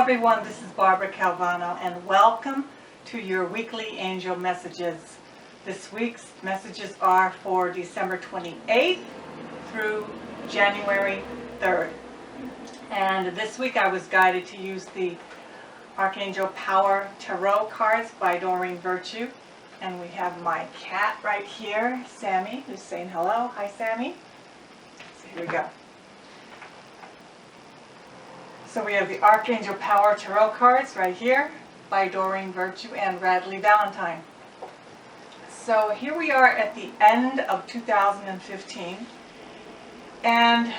everyone, this is Barbara Calvano and welcome to your weekly angel messages. This week's messages are for December 28th through January 3rd. And this week I was guided to use the Archangel Power Tarot cards by Doreen Virtue. And we have my cat right here, Sammy, who's saying hello. Hi, Sammy. So here we go. So we have the Archangel Power Tarot cards right here by Doreen Virtue and Radley Valentine. So here we are at the end of 2015. And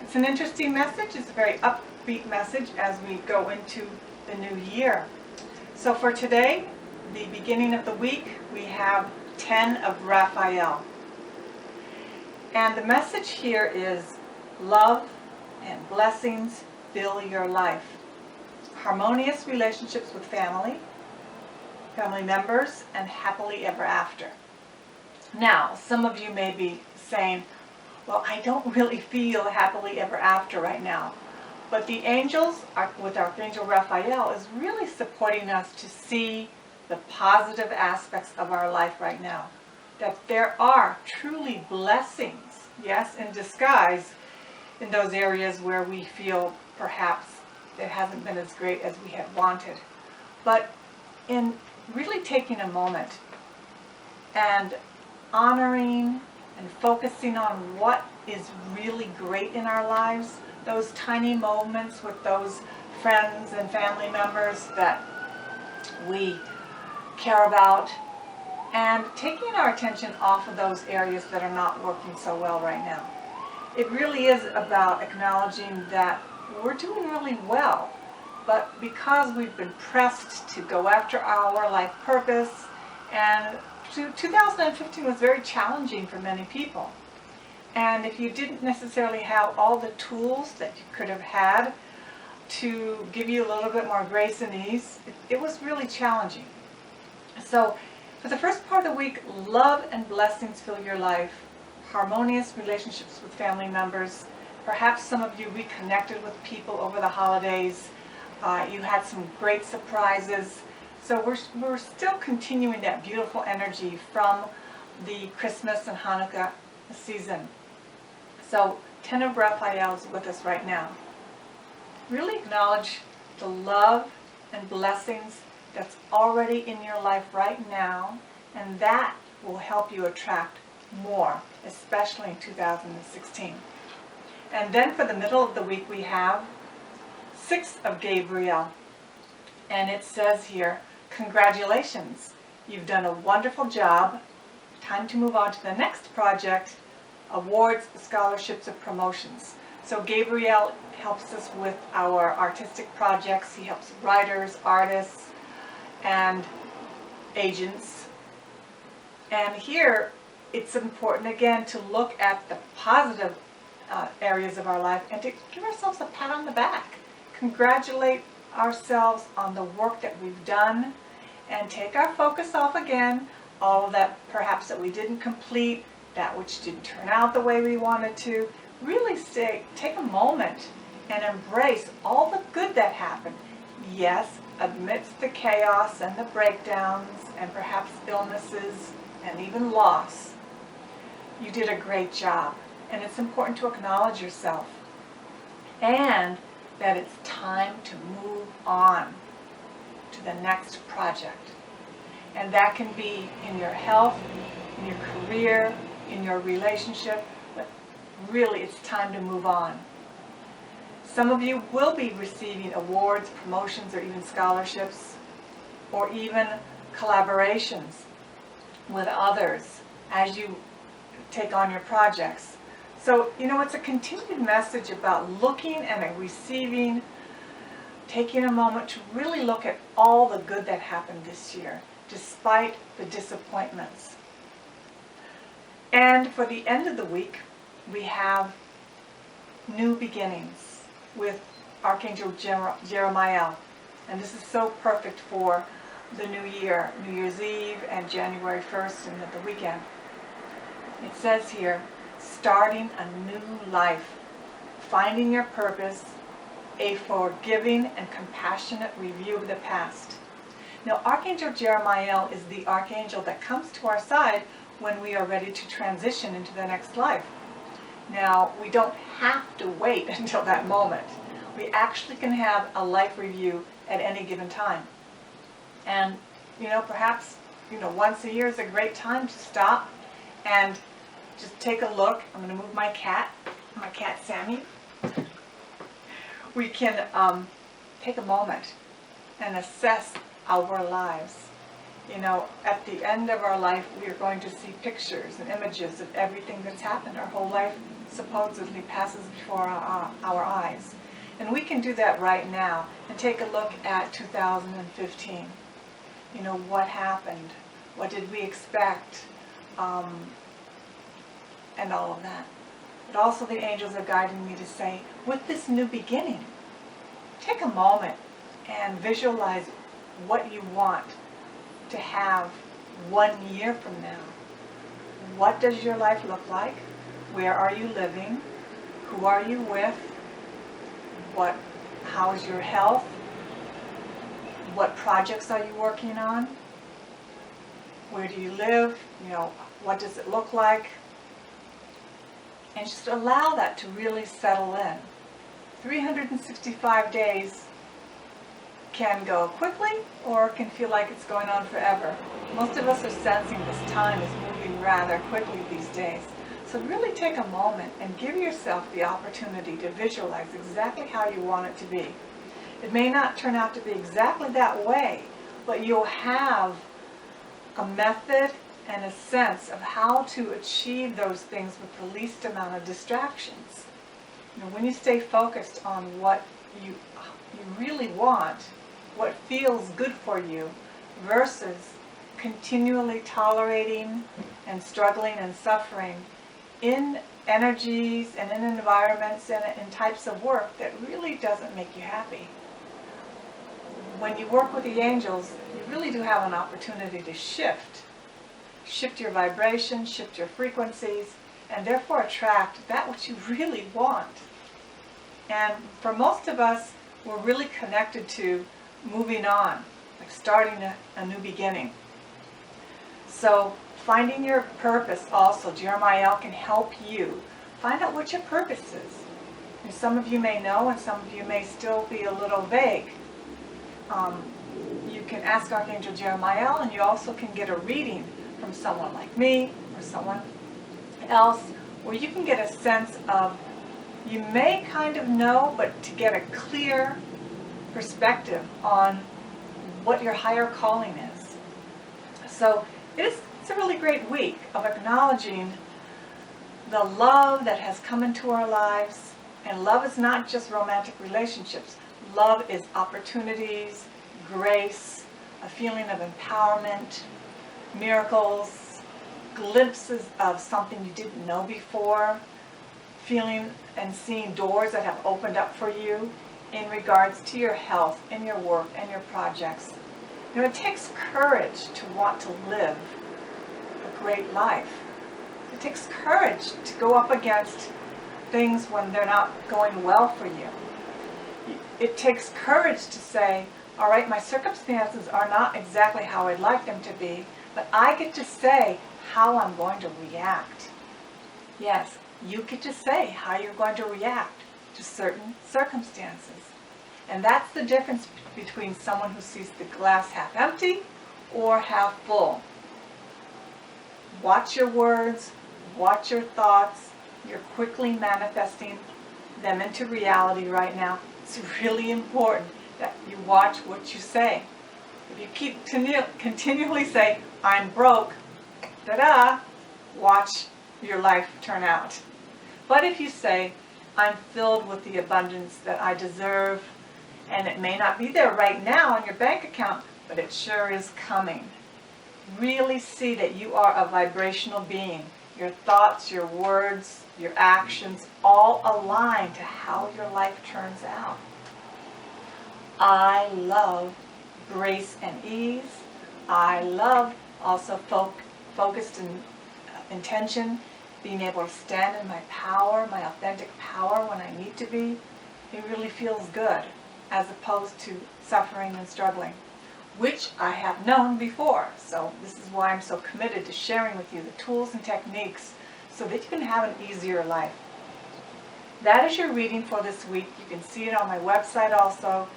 it's an interesting message. It's a very upbeat message as we go into the new year. So for today, the beginning of the week, we have 10 of Raphael. And the message here is love and blessings fill your life. Harmonious relationships with family members, and happily ever after. Now, some of you may be saying, well, I don't really feel happily ever after right now. But the angels, with Archangel Raphael, is really supporting us to see the positive aspects of our life right now. That there are truly blessings, yes, in disguise, in those areas where we feel perhaps it hasn't been as great as we had wanted. But in really taking a moment and honoring and focusing on what is really great in our lives, those tiny moments with those friends and family members that we care about, and taking our attention off of those areas that are not working so well right now. It really is about acknowledging that we're doing really well, but because we've been pressed to go after our life purpose, and 2015 was very challenging for many people. And if you didn't necessarily have all the tools that you could have had to give you a little bit more grace and ease, it was really challenging. So for the first part of the week, love and blessings fill your life. Harmonious relationships with family members. Perhaps some of you reconnected with people over the holidays. You had some great surprises. So we're still continuing that beautiful energy from the Christmas and Hanukkah season. So 10 of Raphael is with us right now. Really acknowledge the love and blessings that's already in your life right now, and that will help you attract more, especially in 2016. And then for the middle of the week, we have 6 of Gabriel. And it says here, congratulations, you've done a wonderful job. Time to move on to the next project, awards, scholarships, and promotions. So Gabriel helps us with our artistic projects. He helps writers, artists, and agents. And here, it's important again to look at the positive areas of our life and to give ourselves a pat on the back. Congratulate ourselves on the work that we've done and take our focus off again, all of that perhaps that we didn't complete, that which didn't turn out the way we wanted to. Really take a moment and embrace all the good that happened. Yes, amidst the chaos and the breakdowns and perhaps illnesses and even loss, you did a great job. And it's important to acknowledge yourself. And that it's time to move on to the next project. And that can be in your health, in your career, in your relationship, but really it's time to move on. Some of you will be receiving awards, promotions, or even scholarships, or even collaborations with others as you take on your projects. So, it's a continued message about looking and receiving, taking a moment to really look at all the good that happened this year, despite the disappointments. And for the end of the week, we have new beginnings with Archangel Jeremiah. And this is so perfect for the new year, New Year's Eve and January 1st and the weekend. It says here, starting a new life, finding your purpose, a forgiving and compassionate review of the past. Now, Archangel Jeremiah is the archangel that comes to our side when we are ready to transition into the next life. Now, we don't have to wait until that moment. We actually can have a life review at any given time. And, perhaps, once a year is a great time to stop and just take a look. I'm going to move my cat Sammy. We can take a moment and assess our lives. At the end of our life, we are going to see pictures and images of everything that's happened. Our whole life supposedly passes before our eyes. And we can do that right now and take a look at 2015. What happened? What did we expect? And all of that. But also the angels are guiding me to say, with this new beginning, take a moment and visualize what you want to have 1 year from now. What does your life look like? Where are you living? Who are you with? How is your health? What projects are you working on? Where do you live? What does it look like? And just allow that to really settle in. 365 days can go quickly or can feel like it's going on forever. Most of us are sensing this time is moving rather quickly these days. So really take a moment and give yourself the opportunity to visualize exactly how you want it to be. It may not turn out to be exactly that way, but you'll have a method and a sense of how to achieve those things with the least amount of distractions. When you stay focused on what you really want, what feels good for you, versus continually tolerating and struggling and suffering in energies and in environments and in types of work that really doesn't make you happy. When you work with the angels, you really do have an opportunity to shift your vibration, shift your frequencies, and therefore attract that which you really want. And for most of us, we're really connected to moving on, like starting a new beginning. So finding your purpose also, Jeremiah can help you find out what your purpose is. And some of you may know, and some of you may still be a little vague. You can ask Archangel Jeremiah, and you also can get a reading from someone like me or someone else, where you can get a sense of, you may kind of know, but to get a clear perspective on what your higher calling is. So it's a really great week of acknowledging the love that has come into our lives. And love is not just romantic relationships. Love is opportunities, grace, a feeling of empowerment, miracles, glimpses of something you didn't know before, feeling and seeing doors that have opened up for you in regards to your health and your work and your projects. It takes courage to want to live a great life. It takes courage to go up against things when they're not going well for you. It takes courage to say, all right, my circumstances are not exactly how I'd like them to be, but I get to say how I'm going to react. Yes, you get to say how you're going to react to certain circumstances. And that's the difference between someone who sees the glass half empty or half full. Watch your words, watch your thoughts. You're quickly manifesting them into reality right now. It's really important that you watch what you say. If you keep continually say, I'm broke, watch your life turn out. But if you say, I'm filled with the abundance that I deserve, and it may not be there right now on your bank account, but it sure is coming. Really see that you are a vibrational being. Your thoughts, your words, your actions all align to how your life turns out. I love grace and ease. I love also focused intention, being able to stand in my power, my authentic power when I need to be. It really feels good as opposed to suffering and struggling, which I have known before. So this is why I'm so committed to sharing with you the tools and techniques so that you can have an easier life. That is your reading for this week. You can see it on my website also.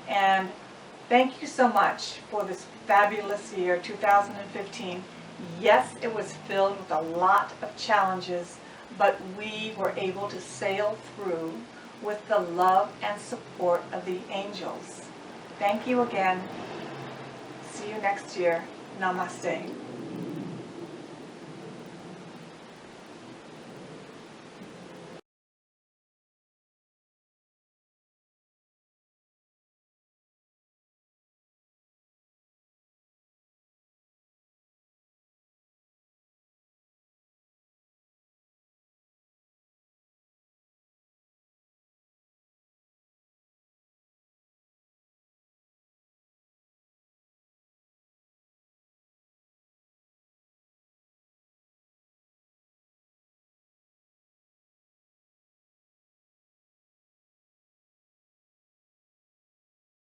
And thank you so much for this fabulous year, 2015. Yes, it was filled with a lot of challenges, but we were able to sail through with the love and support of the angels. Thank you again. See you next year. Namaste.